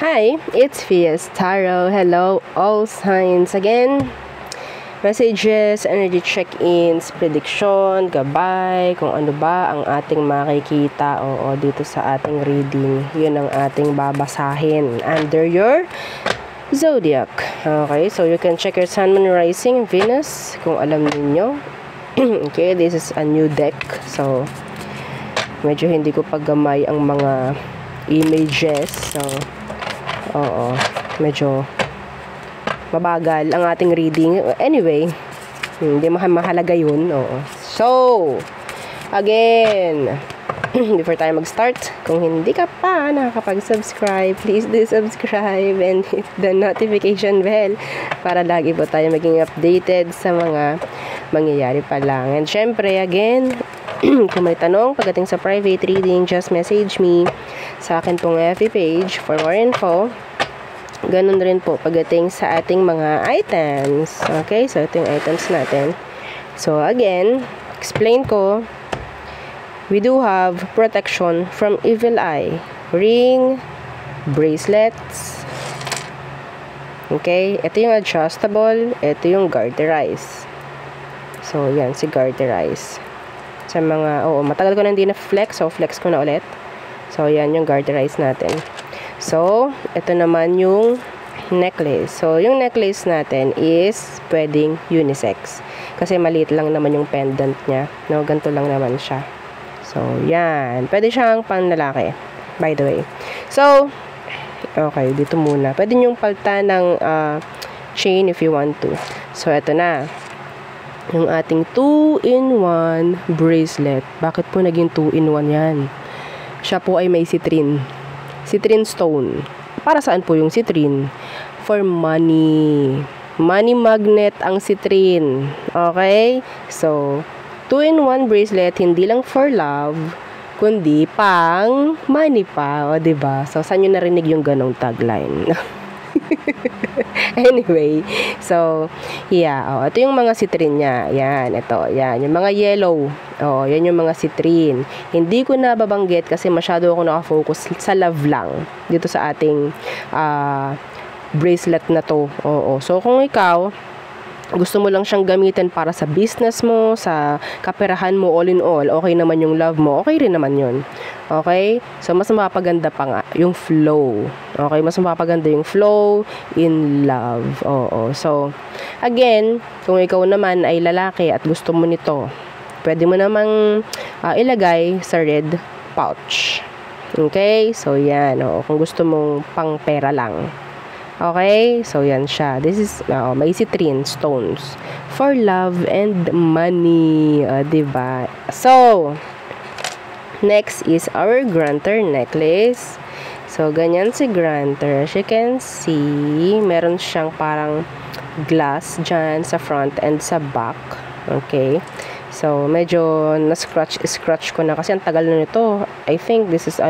Hi, it's Fias Tarot. Hello, all signs again. Messages, energy check-ins, prediction, gabay, kung ano ba ang ating makikita dito sa ating reading. Yun ang ating babasahin under your zodiac. Okay, so you can check your sun, moon, rising, Venus, kung alam niyo. Okay, this is a new deck. So, medyo hindi ko paggamay ang mga images. So, medyo mabagal ang ating reading. Anyway, hindi mahalaga yun. So, again, before tayo mag-start, kung hindi ka pa nakakapag-subscribe, please do subscribe and hit the notification bell para lagi po tayo maging updated sa mga mangyayari pa lang. And syempre, again, kung may tanong pagdating sa private reading, just message me sa akin pong FB page for more info. Ganun rin po pagdating sa ating mga items. Okay, so ito yung items natin. So again, explain ko, we do have protection from evil eye, ring, bracelets. Okay, ito yung adjustable, ito yung garterize. So yan, si garterize. Sa mga, matagal ko na hindi na-flex, so flex ko na ulit. So yan yung garterize natin. So, ito naman yung necklace. So, yung necklace natin is pwedeng unisex. Kasi maliit lang naman yung pendant niya. No, ganito lang naman siya. So, yan. Pwede siyang panlalaki, by the way. So, okay, dito muna. Pwede nyong palta ng chain if you want to. So, ito na. Yung ating 2-in-1 bracelet. Bakit po naging 2-in-1 yan? Siya po ay may citrine. Citrine stone. Para saan po yung citrine? For money. Money magnet ang citrine. Okay? So, 2-in-1 bracelet, hindi lang for love, kundi pang money pa. O, diba? So, saan nyo narinig yung ganong tagline? Anyway, so, yeah. Ito yung mga citrine niya. Yan, ito. Yan. Yung mga yellow. Yan yung mga citrine. Hindi ko na babanggit kasi masyado ako nakafocus sa love lang. Dito sa ating bracelet na to. So, kung ikaw, gusto mo lang siyang gamitin para sa business mo, sa kaperahan mo, all in all, okay naman yung love mo, okay rin naman yun. Okay? So, mas mapapaganda pa nga yung flow. Okay? Mas mapapaganda yung flow in love. So, again, kung ikaw naman ay lalaki at gusto mo nito, pwede mo namang ilagay sa red pouch. Okay? So, yan. Kung gusto mong pang pera lang. Okay? So, yan siya. This is, may citrine stones for love and money. Diba? So, next is our granter necklace. So, ganyan si granter. As you can see, meron siyang parang glass dyan sa front and sa back. Okay? So, medyo na-scratch ko na kasi ang tagal na nito. I think this is 2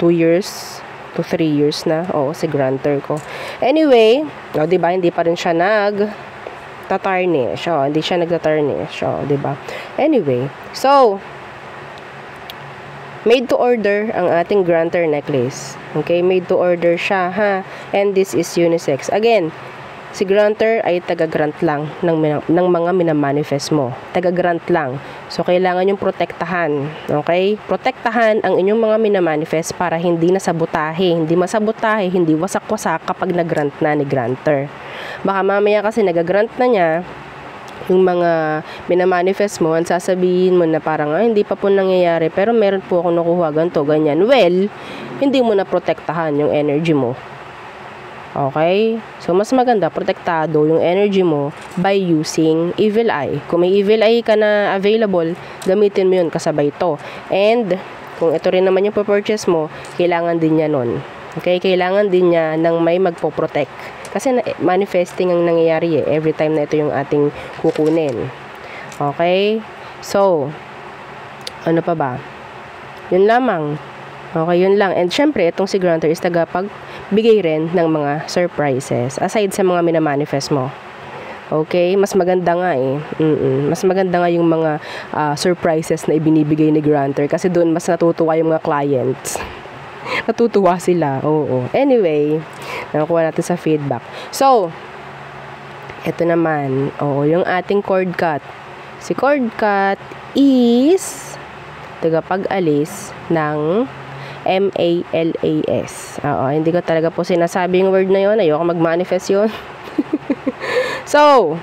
years to 3 years na. Si granter ko. Anyway, diba, hindi pa rin siya nag-tarnish. Hindi siya nag-tarnish. Diba? Anyway, so, made to order ang ating granter necklace. Okay, made to order siya, ha? And this is unisex. Again, si granter ay taga-grant lang ng mga minamanifest mo. Taga-grant lang. So, kailangan yung protektahan. Okay? Protektahan ang inyong mga minamanifest para hindi nasabotahe, hindi masabotahe, hindi wasak-wasak kapag nag-grant na ni granter. Baka mamaya kasi nag-grant na niya, yung mga minamanifest mo, ang sasabihin mo na parang, hindi pa po nangyayari, pero meron po akong nakuha ganito, ganyan. Well, hindi mo na protektahan yung energy mo. Okay? So, mas maganda, protektado yung energy mo by using evil eye. Kung may evil eye ka na available, gamitin mo yun kasabay to. And, kung ito rin naman yung purchase mo, kailangan din niya nun. Okay? Kailangan din niya ng may magpo-protect. Kasi manifesting ang nangyayari every time na ito yung ating kukunin. Okay? So, ano pa ba? Yun lamang. Okay, yun lang. And syempre, itong si granter is tagapagbigay rin ng mga surprises aside sa mga minamanifest mo. Okay? Mas maganda nga Mas maganda nga yung mga surprises na ibinibigay ni granter kasi doon mas natutuwa yung mga clients. Natutuwa sila. Oo. Anyway, nakuha natin sa feedback. So, ito naman. Oo, yung ating cord cut. Si cord cut is tagapag-alis ng MALAS. Oo, hindi ko talaga po sinasabi yung word na yun. Ayoko mag-manifest yun. So,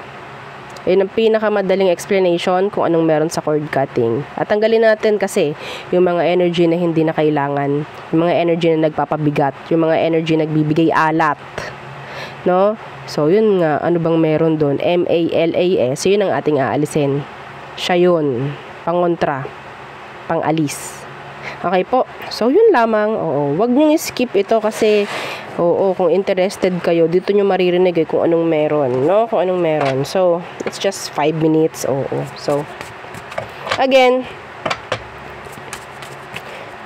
yun ang pinakamadaling explanation kung anong meron sa cord cutting. At tanggalin natin kasi yung mga energy na hindi na kailangan, yung mga energy na nagpapabigat, yung mga energy na nagbibigay alat. No? So, yun nga, ano bang meron doon? MALAS, yun ang ating aalisin. Siya yun. Pangontra. Pangalis. Okay po. So, yun lamang. Oo. Huwag niyong skip ito kasi oo, kung interested kayo, dito nyo maririnig kung anong meron, no? Kung anong meron. So, it's just 5 minutes. Oo. So, again,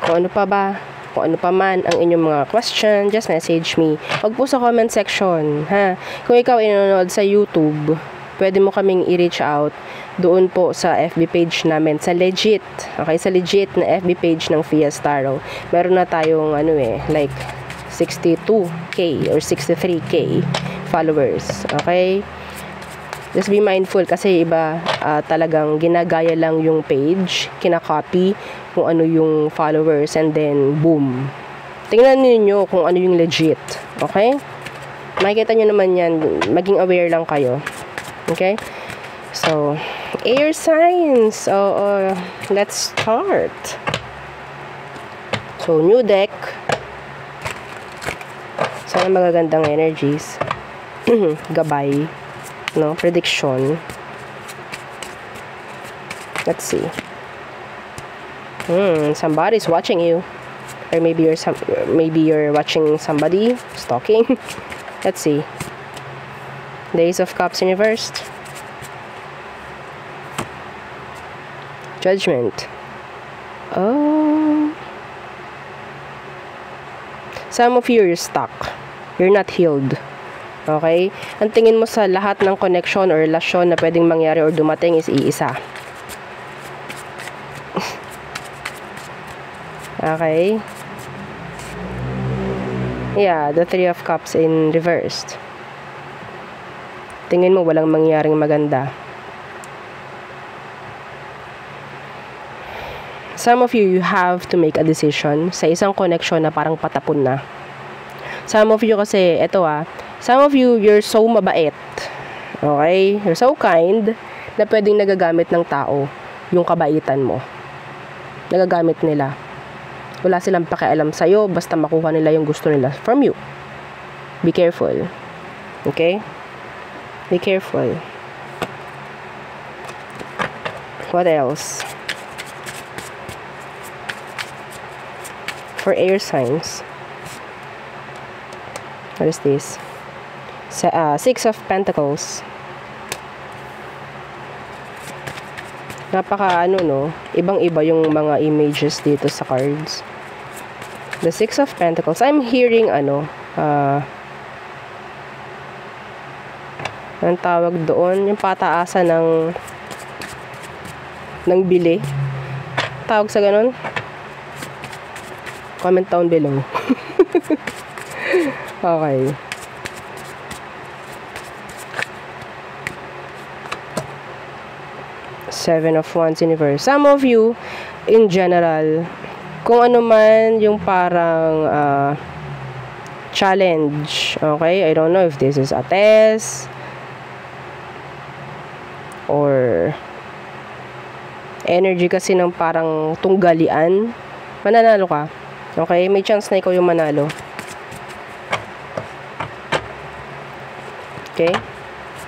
kung ano pa ba, kung ano pa man ang inyong mga question, just message me. Huwag po sa comment section, ha? Kung ikaw inonood sa YouTube, pwede mo kaming i-reach out doon po sa FB page namin, sa legit, okay? Sa legit na FB page ng Fias Tarot. Meron na tayong, like, 62K or 63K followers. Okay? Just be mindful kasi iba talagang ginagaya lang yung page, kinakopy kung ano yung followers and then boom. Tingnan niyo kung ano yung legit. Okay? Makikita nyo naman yan. Maging aware lang kayo. Okay? So, air signs. So, let's start. So, new deck. Sana magagandang energies. Gabay. No? Prediction. Let's see. Somebody's watching you. Or maybe you're watching somebody stalking. Let's see. The Ace of Cups reversed. Judgment. Oh. Some of you are stuck. You're not healed. Okay? Ang tingin mo sa lahat ng connection or relasyon na pwedeng mangyari or dumating is iisa. Okay? Yeah, the Three of Cups in reversed. Tingin mo walang mangyaring maganda. Some of you have to make a decision sa isang connection na parang patapon na. Some of you kasi, some of you, you're so mabait. Okay? You're so kind na pwedeng nagagamit ng tao yung kabaitan mo. Nagagamit nila. Wala silang pakialam sa'yo, basta makuha nila yung gusto nila from you. Be careful. Okay? Be careful. What else? For air signs. What is this? Six of Pentacles. Napaka ibang-iba yung mga images dito sa cards. The Six of Pentacles. I'm hearing anong tawag doon? Yung pataasan ng bili. Tawag sa ganun? Comment down below. Okay. Seven of Wands in reverse. Some of you, in general, kung ano man yung parang challenge. Okay? I don't know if this is a test or energy kasi ng parang tunggalian. Mananalo ka. Okay? May chance na ikaw yung manalo. Okay?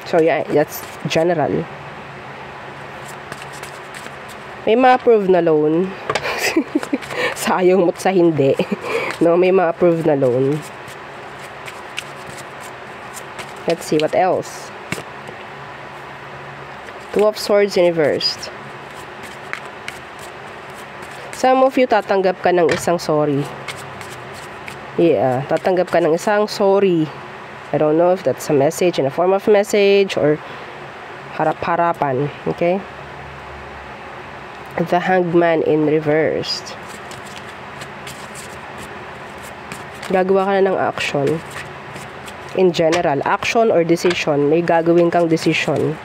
So, yeah, that's general. May ma-approve na loan. Sayang mo't sa hindi. No, may ma-approve na loan. Let's see, what else? Two of Swords reversed. Some of you, tatanggap ka ng isang sorry. Yeah, tatanggap ka ng isang sorry. I don't know if that's a message in a form of message or harap-harapan. Okay? The Hangman in reversed. Gagawa ka na ng action. In general, action or decision. May gagawin kang decision.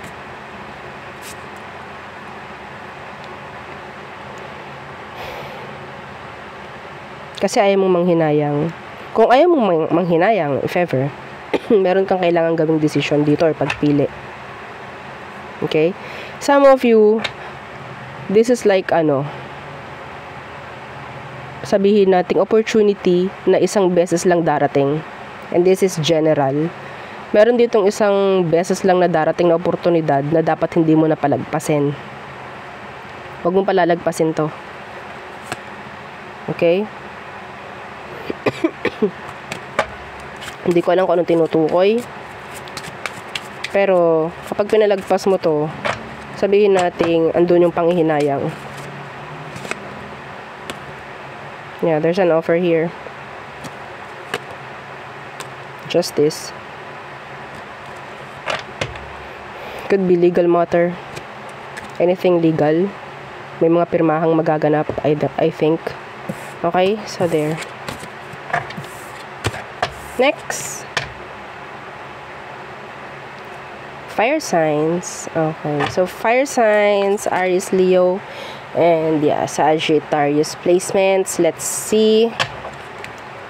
Kasi ayaw mong manghinayang. Kung ayaw mong manghinayang, if ever, meron kang kailangan gawing decision dito or pagpili. Okay? Some of you, this is like sabihin nating opportunity na isang beses lang darating. And this is general. Meron ditong isang beses lang na darating na oportunidad na dapat hindi mo na palagpasin. Huwag mong palalagpasin to. Okay? Hindi ko alam kung anong tinutukoy. Pero, kapag pinalagpas mo to, sabihin nating andun yung panghihinayang. Yeah, there's an offer here. Justice. Could be legal matter. Anything legal. May mga pirmahang magaganap, I think. Okay, so there. Next. Fire signs. Okay, so fire signs, Aries, Leo, and yeah, Sagittarius placements. Let's see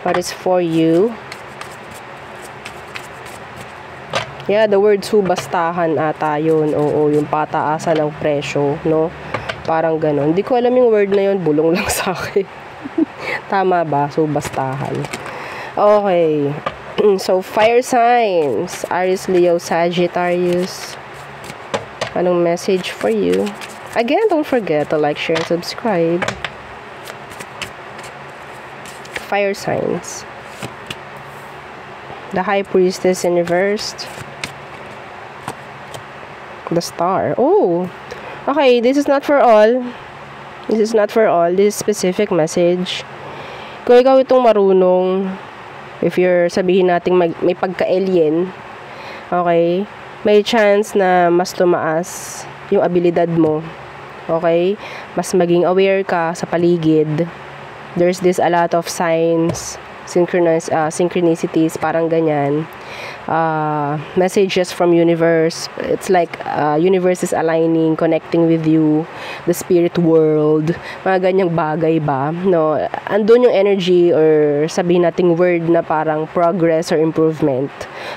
what is for you. Yeah, the word subastahan ata yun. Oo, yung pataasan ng presyo, no? Parang ganon. Hindi ko alam yung word na yun. Bulong lang sa akin. Tama ba? Subastahan. Okay. So, fire signs. Aries, Leo, Sagittarius. Anong message for you? Again, don't forget to like, share, and subscribe. Fire signs. The High Priestess in reversed. The Star. Oh! Okay, this is not for all. This is not for all. This is specific message. Kung ikaw itong marunong, if you're sabihin nating may pagka-alien, okay, may chance na mas tumaas yung abilidad mo. Okay? Mas maging aware ka sa paligid. There's a lot of signs, synchronicities, parang ganyan. Messages from universe. It's like universe is aligning, connecting with you, the spirit world, mga ganyang bagay ba, no? Andun yung energy or sabihin nating word na parang progress or improvement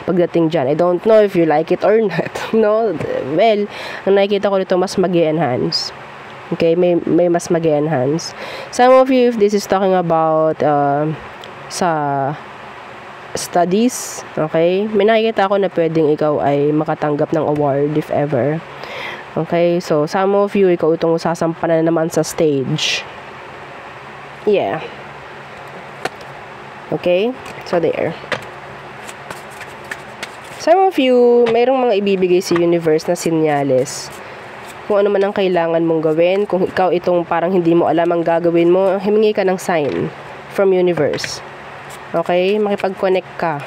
pagdating dyan. I don't know if you like it or not, no? Well, ang nakikita ko nito mas mag-enhance. Okay, may mas mag-enhance. Some of you, if this is talking about sa studies, okay, may nakikita ako na pwedeng ikaw ay makatanggap ng award if ever. Okay, so some of you, ikaw itong sasampanan na naman sa stage. Yeah. Okay, so there. Some of you, mayroong mga ibibigay si universe na sinyales. Kung ano man ang kailangan mong gawin, kung ikaw itong parang hindi mo alam ang gagawin mo, humingi ka ng sign from universe. Okay? Makipag-connect ka.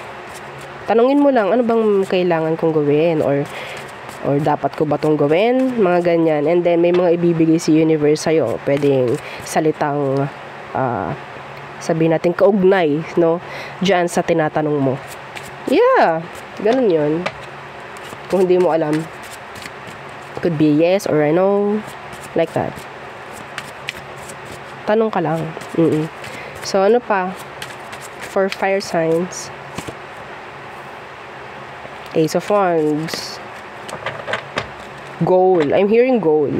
Tanungin mo lang, ano bang kailangan kong gawin? Or dapat ko ba itong gawin? Mga ganyan. And then, may mga ibibigay si universe sa'yo. Pwedeng salitang, sabihin natin, kaugnay, no? Diyan sa tinatanong mo. Yeah. Ganun yun. Kung hindi mo alam. Could be yes or I know. Like that. Tanong ka lang. So, ano pa? For fire signs, Ace of Wands, goal. I'm hearing goal.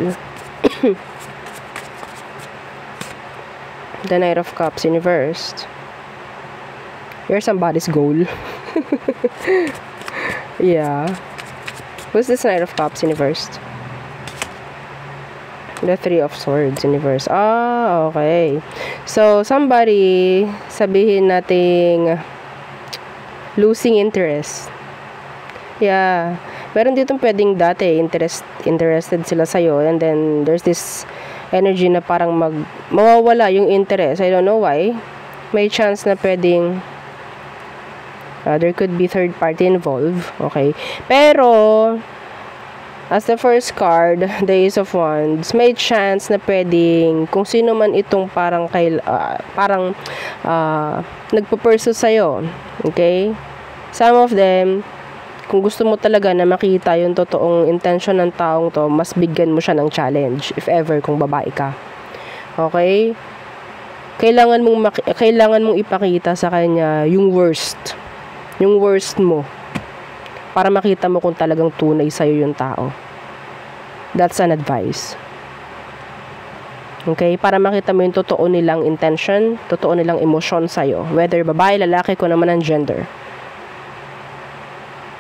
The Knight of Cups in reversed. You're somebody's goal. Yeah. Who's this Knight of Cups in reversed? The Three of Swords in reverse. Ah, okay. So, somebody, sabihin nating losing interest. Yeah. Meron ditong pwedeng dati, interested sila sa'yo. And then, there's this energy na parang mawawala yung interest. I don't know why. May chance na pwedeng there could be third party involved. Okay. Pero, As the first card, the Ace of Wands, may chance na pwedeng kung sino man itong nagpo-pursue sa'yo. Okay? Some of them, kung gusto mo talaga na makita yung totoong intention ng taong to, mas bigyan mo siya ng challenge, if ever, kung babae ka. Okay? Kailangan mong ipakita sa kanya yung worst. Yung worst mo. Para makita mo kung talagang tunay sa'yo yung tao. That's an advice. Okay? Para makita mo yung totoo nilang intention, totoo nilang emosyon sa'yo. Whether babae, lalaki, kung naman ang gender.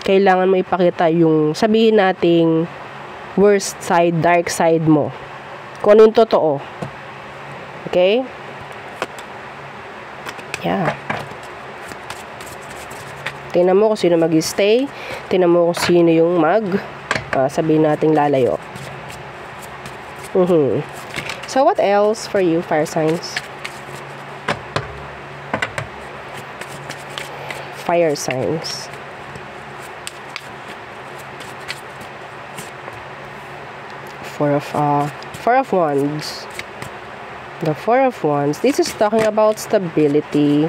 Kailangan mo ipakita yung sabihin nating worst side, dark side mo. Kung ano yung totoo. Okay? Yeah. Tingnan mo kung sino mag-stay. Tingnan mo kung sino yung sabihin nating lalayo. So, what else for you, fire signs? Fire signs. Four of Wands. The Four of Wands. This is talking about stability.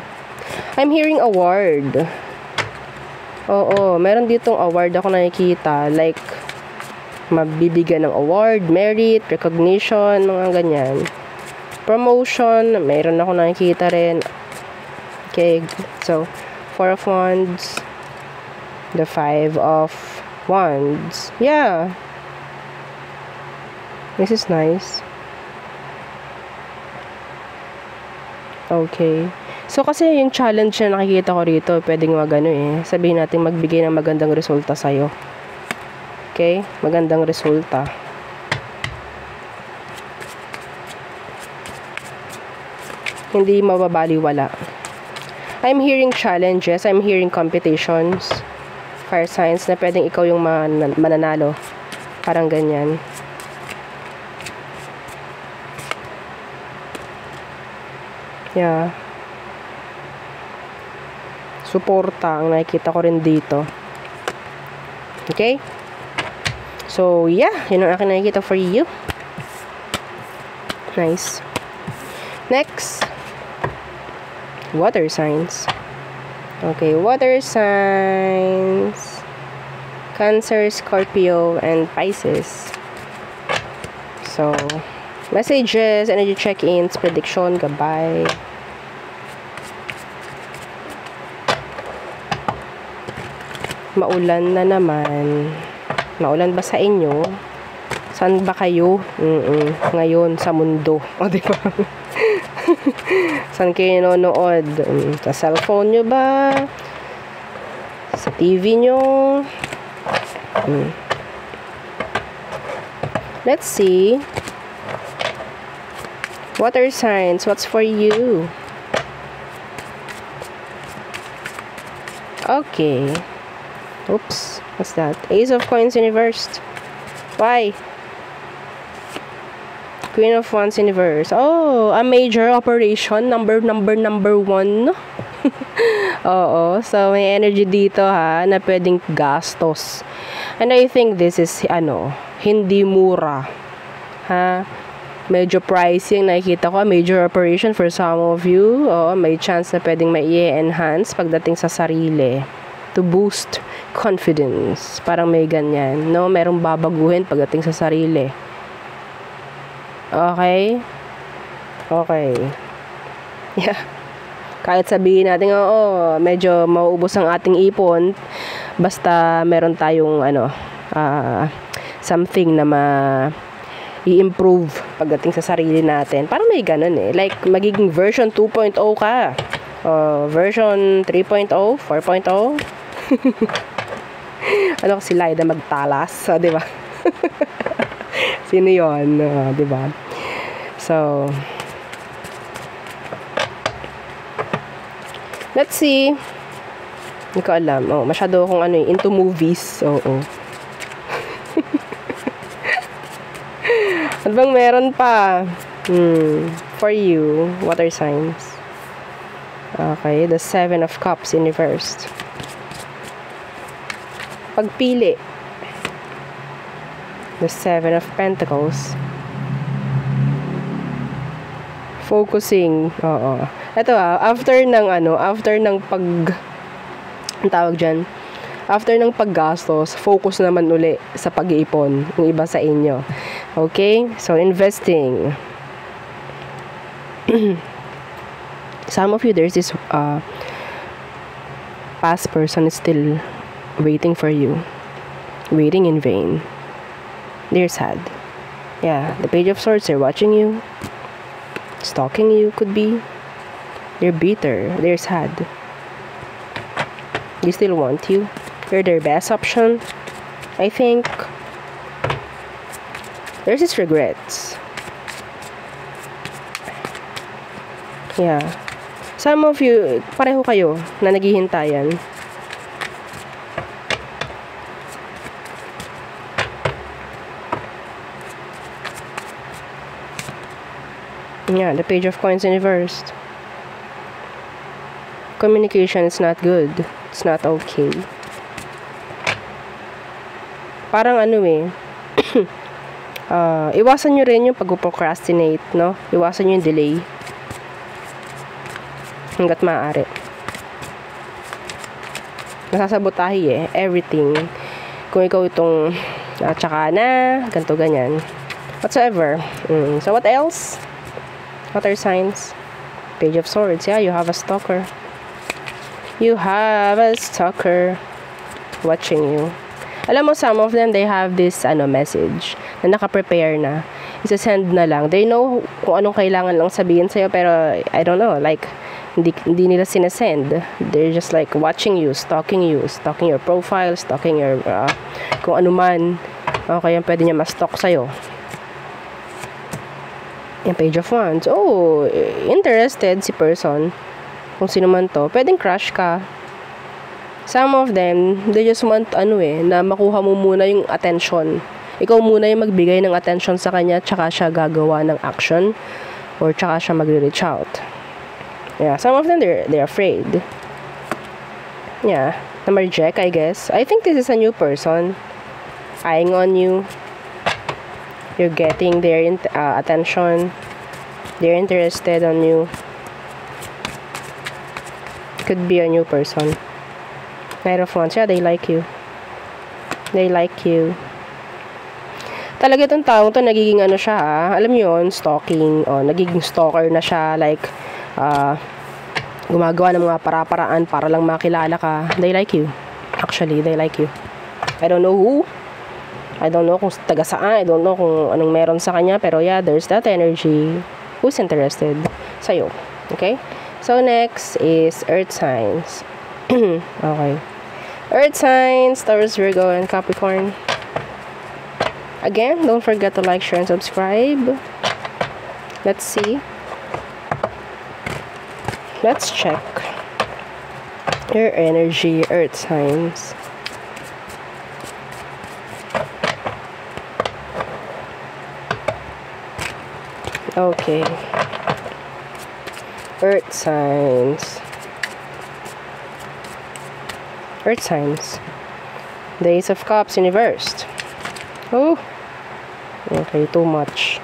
I'm hearing award. Oo, meron ditong award ako nakikita. Like, mabibigyan ng award, merit, recognition, mga ganyan. Promotion, meron ako nakikita rin. Okay, so, Four of Wands. The Five of Wands. Yeah. This is nice. Okay. So, kasi yung challenge na nakikita ko rito, pwedeng sabihin natin magbigay ng magandang resulta sa'yo. Okay? Magandang resulta. Hindi mababaliwala. I'm hearing challenges. I'm hearing competitions. Fire signs na pwedeng ikaw yung mananalo. Parang ganyan. Yeah. Suporta ang nakikita ko rin dito. Okay? So, yeah. Yun ang akin nakikita for you. Nice. Next. Water signs. Okay, water signs. Cancer, Scorpio, and Pisces. So, messages, energy check-ins, prediction, goodbye. Maulan na naman. Maulan ba sa inyo? Saan ba kayo? Ngayon sa mundo. O, diba? Saan kayo nanonood? Sa cellphone nyo ba? Sa TV nyo? Let's see. Water signs, what's for you? Okay. Oops, what's that? Ace of Coins reversed. Why? Queen of Wands in reverse. Oh, a major operation. Number one. Oo. So, may energy dito na pwedeng gastos. And I think this is, hindi mura. Medyo pricing. Nakikita ko, major operation for some of you. Oo, may chance na pwedeng mai-enhance pagdating sa sarili. To boost confidence. Parang may ganyan. No? Merong babaguhin pagdating sa sarili. Okay? Okay. Yeah. Kahit sabihin natin, medyo mauubos ang ating ipon, basta meron tayong, something na i-improve pagdating sa sarili natin. Parang may ganun Like, magiging version 2.0 ka. Version 3.0, 4.0. Ano si Laida magtalas, di ba? Sino yun? Di ba? So, let's see. Hindi ko alam. Masyado akong into movies. Oo. Ano bang meron pa? For you, water signs. Okay, the Seven of Cups in reversed. Pagpili. The Seven of Pentacles. Focusing. Oo. Ito after ng ang tawag dyan, after ng paggastos, focus naman uli sa pag-iipon, yung iba sa inyo. Okay? So, investing. Some of you, there's this past person is still waiting for you. Waiting in vain. They're sad. Yeah, the Page of Swords, they're watching you. Stalking you, could be. They're bitter. They're sad. They still want you. You're their best option. I think there's this regrets. Yeah. Some of you, pareho kayo na naghihintayan. Yeah, the Page of Coins reversed. Communication is not good. It's not okay. Parang iwasan nyo rin yung pag-procrastinate, no? Iwasan nyo yung delay. Hanggat maaari. Nasasabotahi everything. Kung ikaw itong tsaka na, ganito, ganyan. Whatsoever. So, what else? What are signs? Page of Swords. Yeah, you have a stalker. You have a stalker watching you. Alam mo, some of them, they have this message na naka-prepare na. Isa-send na lang. They know kung anong kailangan lang sabihin sa'yo, pero I don't know, like, hindi nila sinasend. They're just like watching you, stalking your profile, stalking your kung ano man. Okay, pwede niya ma-stalk sa'yo. Yung Page of Wands. Oh, interested si person. Kung sino man to. Pwedeng crush ka. Some of them, they just want na makuha mo muna yung attention. Ikaw muna yung magbigay ng attention sa kanya, tsaka siya gagawa ng action, or tsaka siya mag-reach out. Yeah, some of them, they're afraid. Yeah, na-reject, I guess. I think this is a new person eyeing on you. You're getting their attention. They're interested on you. Could be a new person. Knight of Wands, yeah, they like you. They like you. Talaga itong taong to, nagiging siya, alam mo yun, stalking, nagiging stalker na siya, like, gumagawa ng mga para-paraan para lang makilala ka. They like you. Actually, they like you. I don't know who. I don't know kung taga saan. I don't know kung anong meron sa kanya. Pero yeah, there's that energy. Who's interested sa'yo? Okay? So, next is Earth signs. Okay. Earth signs, Taurus, Virgo, and Capricorn. Again, don't forget to like, share, and subscribe. Let's see. Let's check your energy, Earth signs. Okay. Earth signs. Earth signs. The Ace of Cups reversed. Oh. Okay, too much.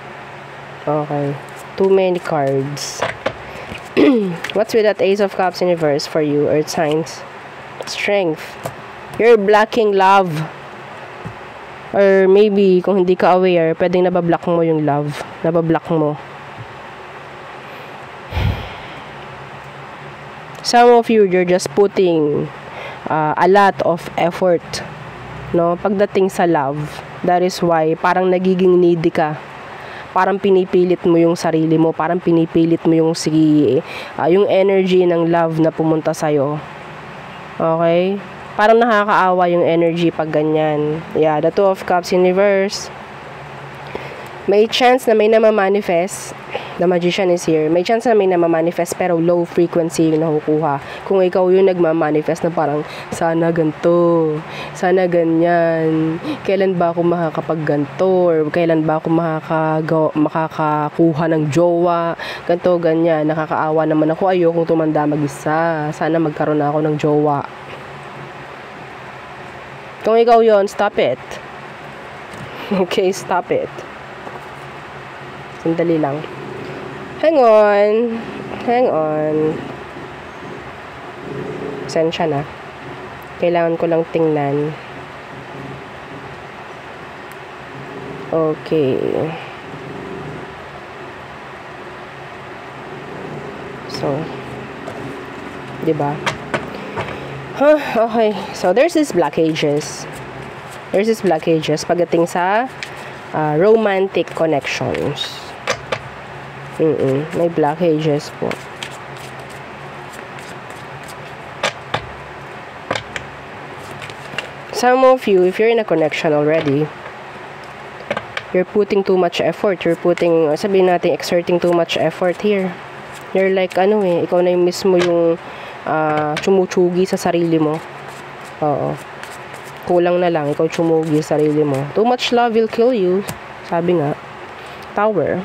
Okay. Too many cards. What's with that Ace of Cups in reverse for you, Earth signs? Strength. You're blocking love. Or maybe, kung hindi ka aware, pwedeng nabablock mo yung love. Nabablock mo. Some of you, you're just putting a lot of effort, no? Pagdating sa love. That is why, parang nagiging needy ka. Parang pinipilit mo yung sarili mo. Parang pinipilit mo yung yung energy ng love na pumunta sa'yo. Okay? Parang nakakaawa yung energy pag ganyan. Yeah, the Two of Cups in reverse. May chance na may namamanifest. The Magician is here. May chance na may namamanifest pero low frequency yung nakukuha. Kung ikaw yung nagmamanifest na parang, sana ganito, sana ganyan, kailan ba ako makakapagganto, or kailan ba ako makakakuha ng jowa, ganito, ganyan, nakakaawa naman ako, ayokong tumanda mag-isa, sana magkaroon na ako ng jowa. Kung ikaw yon, stop it. Okay, stop it. Sandali lang. Hang on. Hang on. Sensya na. Kailangan ko lang tingnan. Okay. So, diba? Okay. So, there's this blockages. Pagdating sa romantic connections. May blockages po. Some of you, if you're in a connection already, you're putting too much effort. Sabihin natin, exerting too much effort here. You're like, ikaw na yung mismo yung tsumutsugi sa sarili mo. Oo. Kulang na lang, ikaw tsumugi sa sarili mo. Too much love will kill you. Sabi nga. Tower.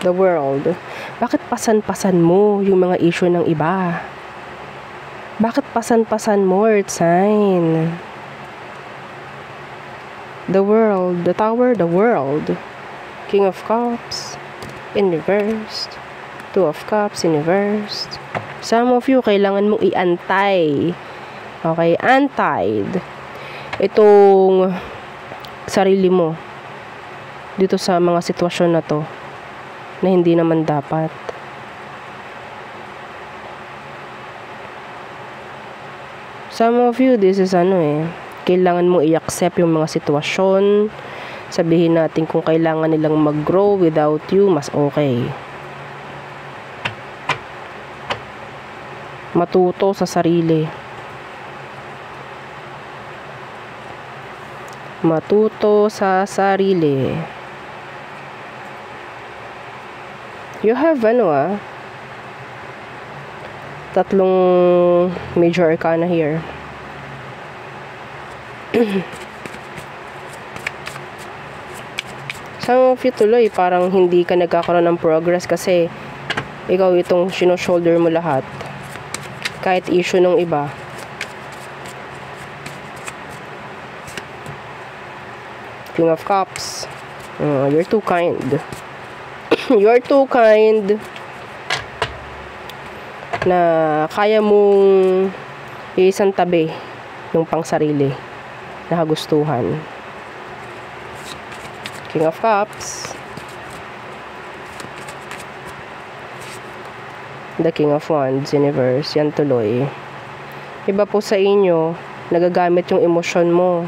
The world. Bakit pasan-pasan mo yung mga issue ng iba? Bakit pasan-pasan mo, Earth sign? The world. The tower, the world. King of Cups. In reverse. Two of Cups in reverse. Some of you, kailangan mong i-antay. Okay, antied. Itong sarili mo dito sa mga sitwasyon na to na hindi naman dapat. Some of you, this is kailangan mo i-accept yung mga sitwasyon. Sabihin natin kung kailangan nilang mag-grow without you, mas okay. Matuto sa sarili. You have tatlong major arcana here. Some of you tuloy parang hindi ka nagkakaroon ng progress kasi ikaw itong shoulder mo lahat. Kahit issue ng iba. King of Cups. You're too kind. You're too kind na kaya mong isang tabi yung pang sarili na kagustuhan. King of Cups. The King of Wands, Universe. Yan tuloy. Iba po sa inyo, nagagamit yung emosyon mo.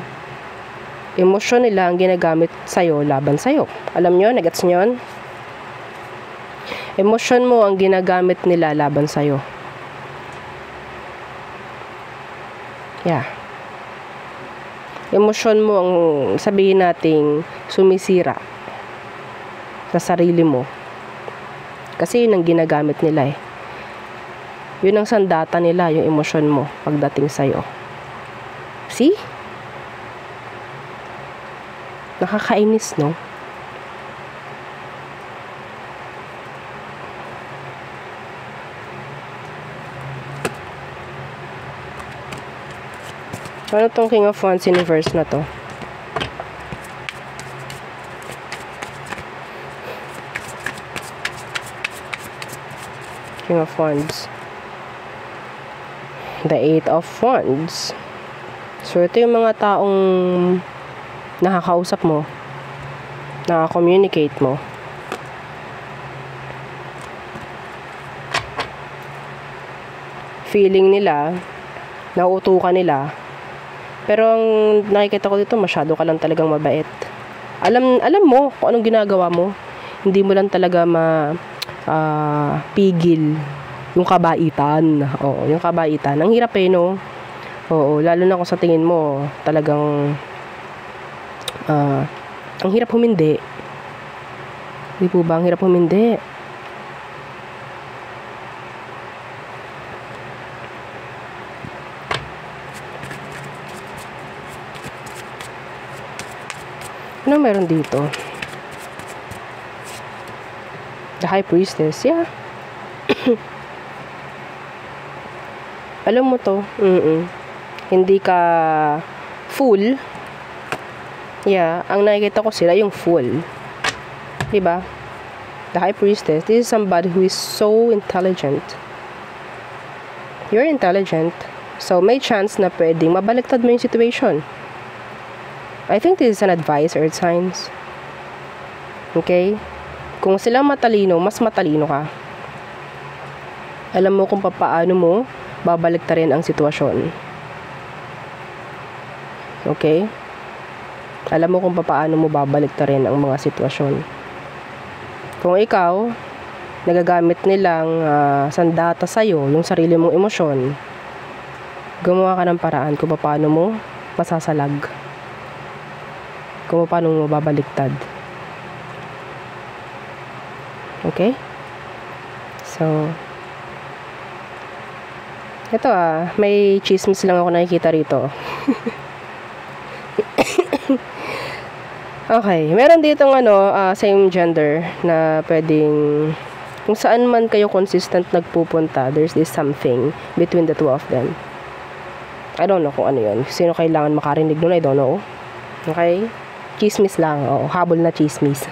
Emosyon nila ang ginagamit sa'yo, laban sa'yo. Alam nyo, nagets nyo yun? Emosyon mo ang ginagamit nila laban sa'yo. Yeah. Emosyon mo ang sabihin nating sumisira sa sarili mo. Kasi yun ang ginagamit nila eh. Yun ang sandata nila, yung emosyon mo pagdating sa'yo. See? Nakakainis, no? Ano tong King of Wands Universe na to? King of Wands. The Eight of Wands. So, ito yung mga taong nakakausap mo. Nakaka-communicate mo. Feeling nila, nauutukan nila. Pero ang nakikita ko dito, masyado ka lang talagang mabait. Alam mo kung anong ginagawa mo. Hindi mo lang talaga pigil yung kabaitan. Oo, yung kabaitan. Ang hirap no? Oo, lalo na kung sa tingin mo, talagang ang hirap humindi. Di po ba? Ang hirap humindi. Ano meron dito? The High Priestess, yeah. Alam mo to. Hindi ka fool. Yeah, ang nakikita ko sila yung fool. Diba? The High Priestess, this is somebody who is so intelligent. You're intelligent. So, may chance na pwedeng mabaliktad mo yung situation. I think this is an advice, Earth Signs. Okay? Kung sila matalino, mas matalino ka. Alam mo kung paano mo babaliktarin ang sitwasyon. Okay? Alam mo kung paano mo babaliktarin ang mga sitwasyon. Kung ikaw, nagagamit nilang sandata sa'yo, yung sarili mong emosyon, gumawa ka ng paraan kung paano mo masasalag. Kung paano mo babaliktad. Okay? So, ito may chismis lang ako nakikita rito. Okay, meron ditong same gender na pwedeng kung saan man kayo consistent nagpupunta, there's this something between the two of them. I don't know kung ano yun. Sino kailangan makarinig nun, I don't know. Okay? Chismis lang. Habol na chismis.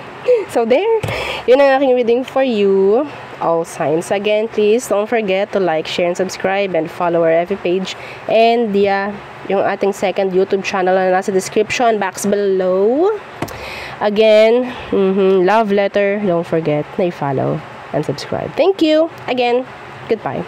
So there, yun ang aking reading for you. All signs. Again, please don't forget to like, share, and subscribe and follow our FB page. And yung ating second YouTube channel na nasa description box below. Again, love letter. Don't forget na i-follow and subscribe. Thank you. Again, goodbye.